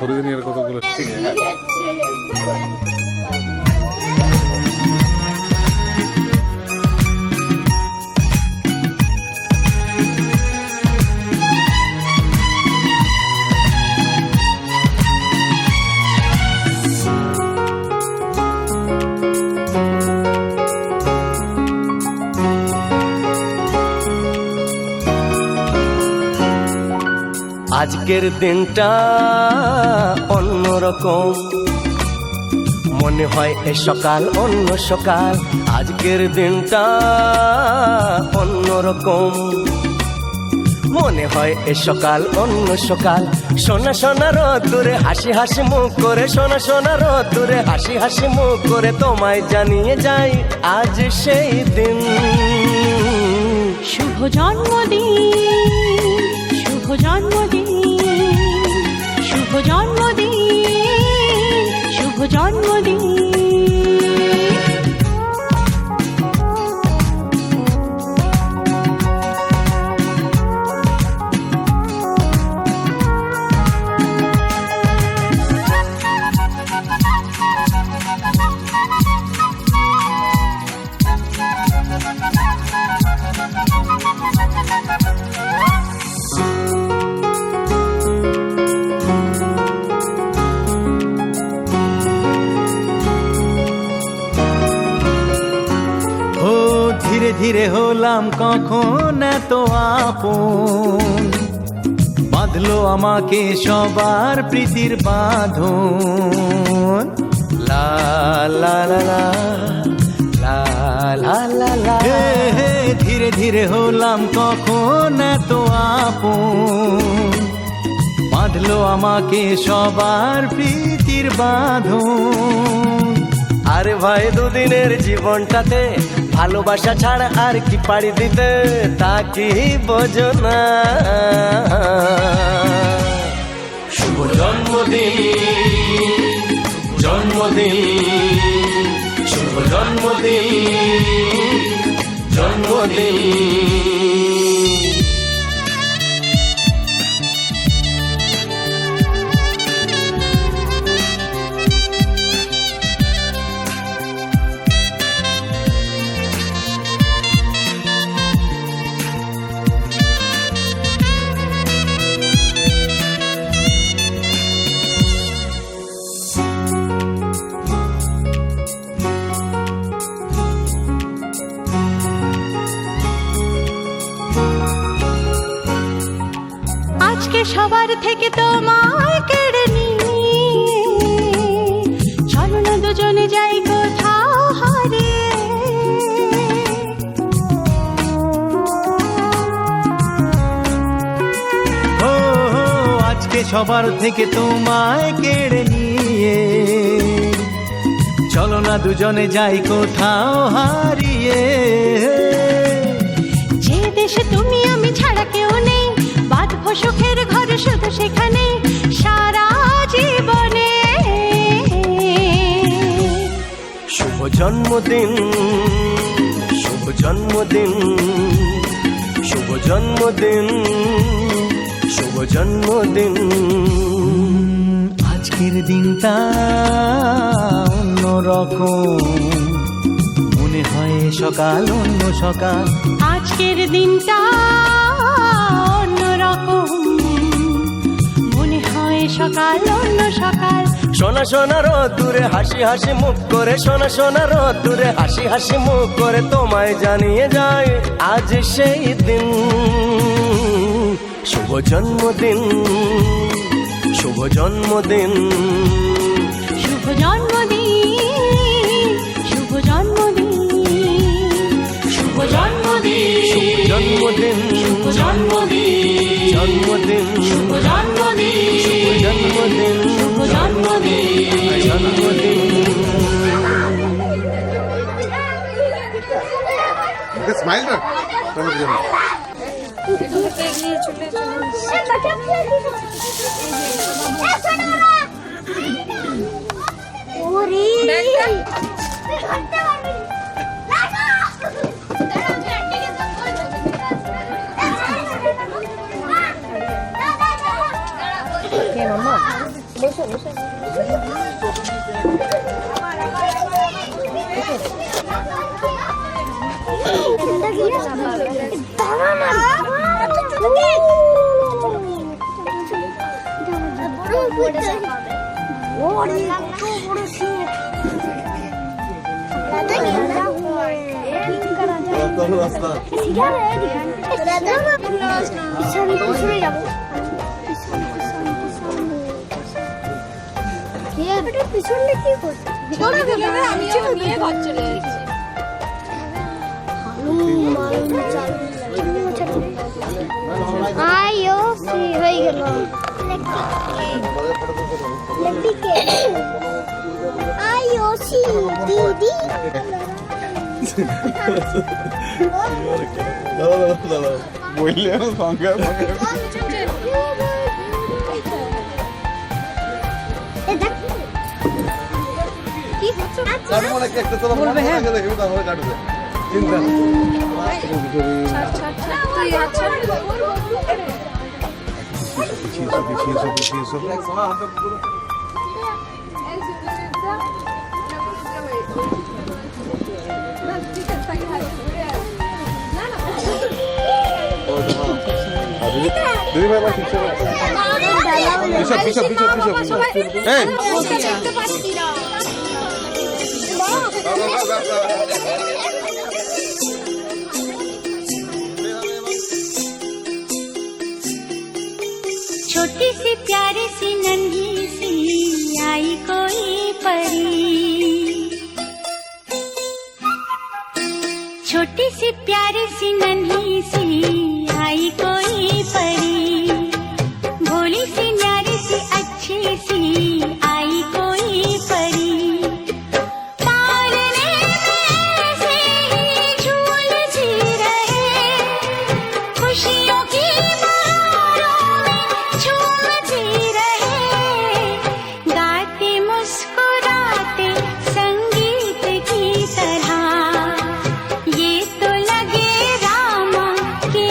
সরোজিনী আর কতগুলো আজকের দিনটা অন্যরকম, মনে হয় এ সকাল অন্য সকাল। আজকের দিনটা অন্যরকম, মনে হয় এ সকাল অন্য সকাল। সোনা সোনা রোদ্দুরে হাসি হাসি মুখ করে, সোনা সোনা রোদ্দুরে হাসি হাসি মুখ করে তোমায় জানিয়ে যাই আজ সেই দিন। শুভ জন্মদিন, শুভ জন্মদিন, শুভ জন্মদিন, শুভ জন্মদিন। ধীরে ধীরে হলাম কখন এত আপন, বাঁধলো আমাকে সবার প্রীতির বাঁধন। লা লা লা লা লা লা লা লা। ধীরে ধীরে হলাম কখন এত আপন, বাঁধলো আমাকে সবার প্রীতির বাঁধন। আরে ভাই দুদিনের জীবনটাতে ভালোবাসা ছাড়া আর কি পাড়ি দিতে, তা কি বোঝো না। শুভ জন্মদিন, জন্মদিন, শুভ জন্মদিন, জন্মদিন। আজকে সবার থেকে তোমায় কেড়ে নিয়ে চলো না দুজনে যাই কোথাও হারিয়ে। ও আজকে সবার থেকে তোমায় কেড়ে নিয়ে চলো না দুজনে যাই কোথাও হারিয়ে। যে দেশে তুমি আমি ছাড়া কেউ নেই, বাঁধবো সুখের ঘর শুধু সেখানে সারা জীবনে। শুভ জন্মদিন, শুভ জন্মদিন, শুভ জন্মদিন, শুভ জন্মদিন। আজকের দিনটা অন্যরকম, মনে হয় সকাল অন্য সকাল। আজকের দিনটা অন্যরকম, মনে হয় সকাল অন্য সকাল। সোনা সোনা রোদ্দুরে হাসি হাসি মুখ করে, সোনা সোনা রোদ্দুরে হাসি হাসি মুখ করে তোমায় জানিয়ে যায় আজ সেই দিন। শুভ জন্মদিন, শুভ জন্মদিন, শুভ জন্মদিন, শুভ জন্মদিন, শুভ জন্মদিন, শুভ জন্মদিন, শুভ জন্মদিন, জন্মদিন, শুভ জন্মদিন, শুভ জন্মদিন, শুভ জন্মদিন, জন্মদিন। স্মাইল না পিছনে কি করছে? নিয়ে ঘর চলে যাচ্ছি। আইও ফ্রি হয়ে গেল। আইও সি দিদি বললে সঙ্গে কাটবো নাকি একটা তোলা বলবে হ্যাঁ দেখবি তাহলে কাটবে চিন্তা দিদি ভাই ভাই পিছপ পিছপ পিছপ পিছপ পিছপ এই छोटी सी प्यारी सी नन्ही सी आई कोई परी, छोटी सी प्यारी सी नन्ही सी आई कोई परी, भोली सी न्यारी सी अच्छी सी आई कोई परी, पालने में से ही झूल जी रहे, खुशियों की बहारों में झूम जी रहे, गाते मुस्कुराते संगीत की तरह, ये तो लगे रामा के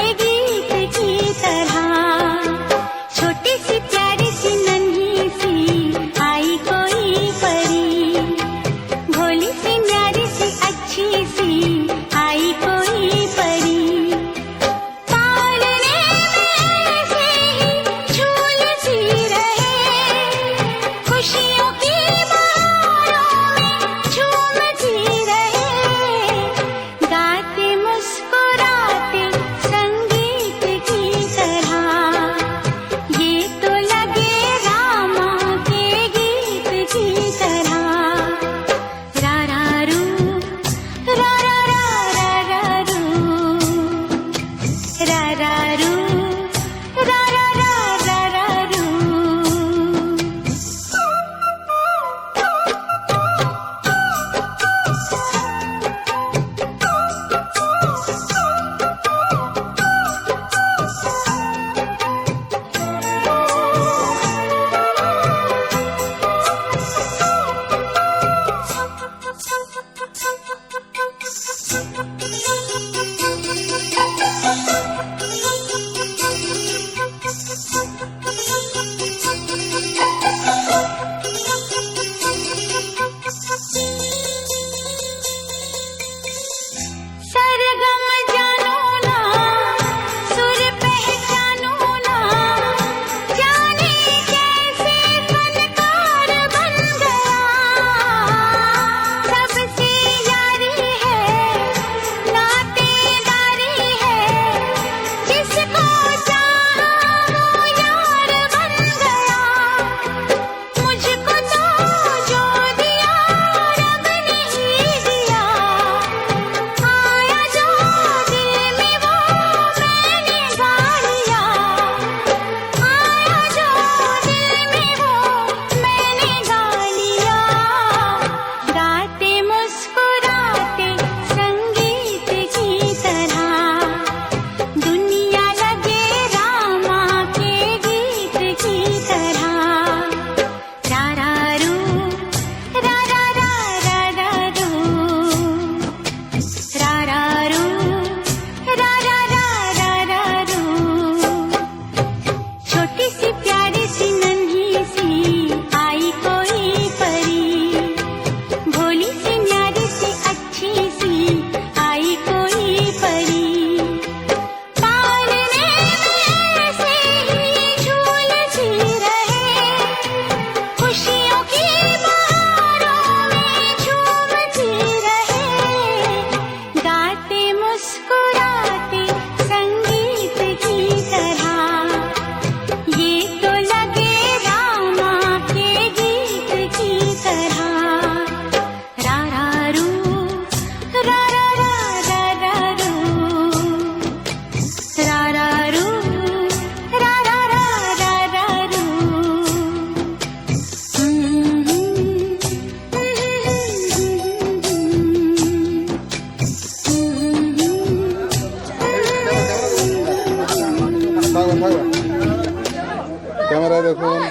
ক্যামেরায় দেখুন।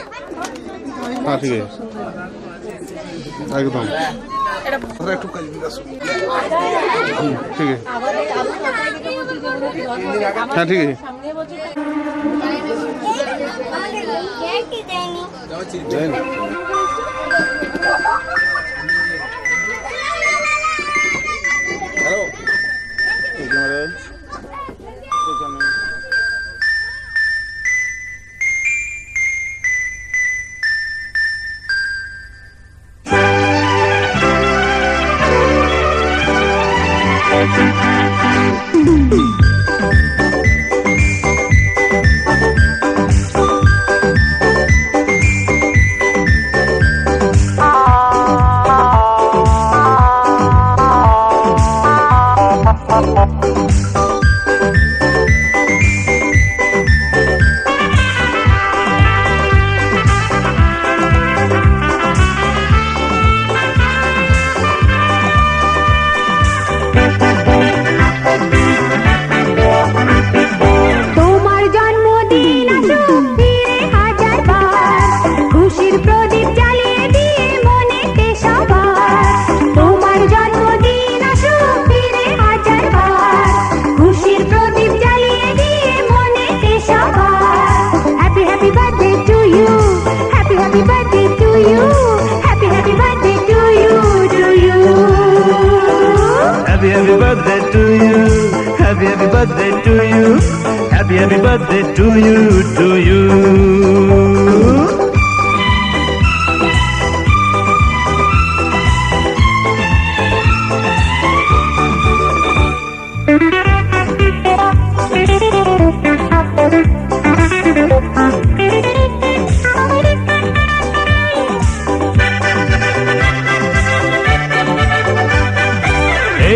হ্যাঁ ঠিক আছে, একদম একটু কাজ ঠিক আছে। হ্যাঁ ঠিক আছে, দেন। হ্যালো, তোমার জন্মদিন আসুক ফিরে হাজারবার, খুশির প্রদীপ জ্বালিয়ে দিয়ে মনেতে সবার। তোমার জন্মদিন আসুক ফিরে হাজারবার, খুশির প্রদীপ জ্বালিয়ে দিয়ে মনেতে সবার। Happy happy birthday to you, happy happy birthday to you, happy happy birthday to you, to you. Happy happy birthday to you. Happy happy birthday to you. Happy happy birthday to you, to you.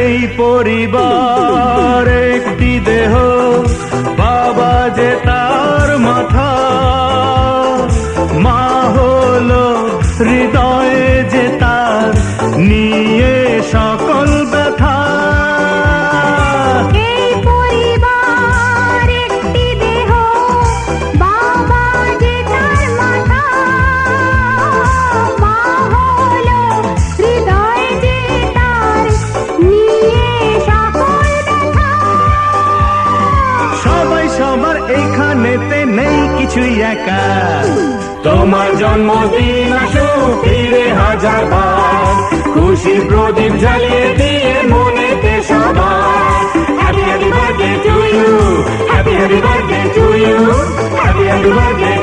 এই পরিবার একটি দেহ, বাবা যে তার মাথা, মা হলো হৃদয়ে যে তার, নিয়ে সকল ব্যথা। এই পরিবার একটি দেহ, বাবা যে তার মাথা, মা হলো হৃদয় যে তার, নিয়ে সকল ব্যথা। সবাই সবার এইখানেতে নেই কিছুই একা। তোমার জন্মদিন আসুক ফিরে হাজারবার, খুশির প্রদীপ জ্বালিয়ে দিয়ে মনেতে সবার। Happy happy birthday to you, happy happy birthday to you, happy happy birthday